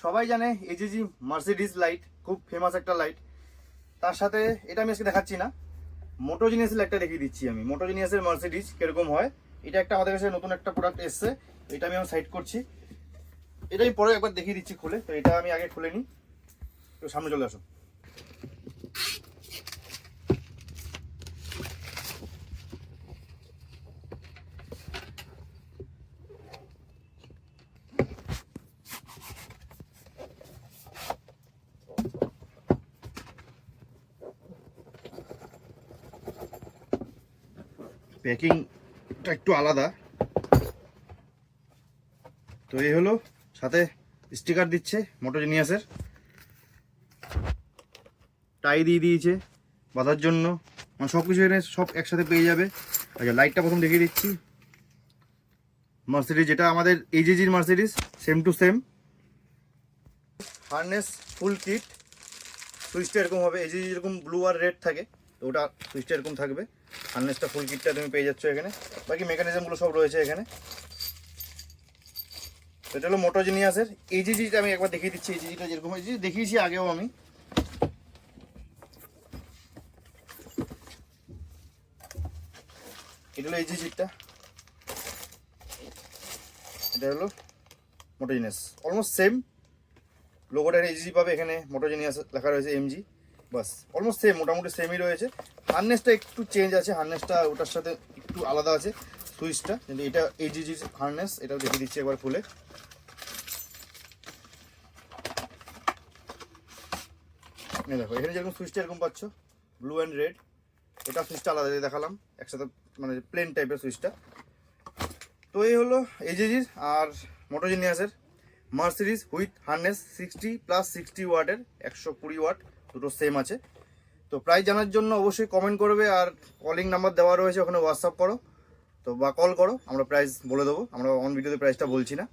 সবাই জানে এজিজি Mercedes light খুব ফেমাস একটা লাইট। তার সাথে এটা আমি আজকে দেখাচ্ছি না, মোটোজিনিয়াসের লাইটটা দেখিয়ে দিচ্ছি আমি। মোটোজিনিয়াসের মার্সিডিজ কিরকম হয়, এটা একটা আমাদের কাছে নতুন একটা প্রোডাক্ট এসছে। এটা আমি সাইড করছি, এটাই পরে একবার দেখিয়ে দিচ্ছি খুলে। তো এটা আমি আগে খুলে নিই, তো সামনে চলে আসো। প্যাকিংটা একটু আলাদা। তো এই হলো, সাথে স্টিকার দিচ্ছে মোটোজিনিয়াসের, টাই দিয়ে দিয়েছে বাঁধার জন্য, মানে সব কিছু এখানে সব একসাথে পেয়ে যাবে। আচ্ছা, লাইটটা প্রথম দেখিয়ে দিচ্ছি। মার্সিডিজ, যেটা আমাদের এজিজির Mercedes, same to same. Harness full kit, সুইচটা এরকম হবে। এজিজি যেরকম ব্লু আর রেড থাকে, তো ওটা সুইচটা এরকম থাকবে। হারনেসটা ফুল কিটটা তুমি পেয়ে যাচ্ছ এখানে। বাকি মেকানিজমগুলো সব রয়েছে এখানে। এটা হলো মোটোজিনিয়াসের এজিজিটা। আমি একবার দেখিয়ে দিচ্ছি এজিজিটা যেরকম হয়েছে, দেখিয়েছি আগেও আমি। এটা হলো এজিজিটা, এটা হলো মোটোজিনিয়াস। অলমোস্ট সেম লোগোটা এজিজি পাবে, এখানে মোটোজিনিয়াস লেখা রয়েছে এমজি, বাস অলমোস্ট সেম, মোটামুটি সেমই রয়েছে। হারনেসটা একটু চেঞ্জ আছে, হারনেসটা ওটার সাথে একটু আলাদা আছে সুইচটা, কিন্তু এটা এজিজি হারনেস। এটাও দেখিয়ে দিচ্ছি একবার খুলে। দেখো এখানে যেরকম সুইচটা এরকম পাচ্ছ, ব্লু অ্যান্ড রেড। এটা সুইচটা আলাদা দেখালাম একসাথে, মানে প্লেন টাইপের সুইচটা। তো এই হলো এজিজির আর মোটোজিনিয়াসের মার্সিডিজ উইথ হারনেস 60+60 ওয়াটের, 120 ওয়াট, দুটো সেম আছে। তো প্রাইস জানার জন্য অবশ্যই কমেন্ট করবে, আর কলিং নাম্বার দেওয়া রয়েছে, ওখানে হোয়াটসঅ্যাপ করো তো বা কল করো, আমরা প্রাইস বলে দেবো। আমরা অন ভিডিওতে প্রাইসটা বলছি না।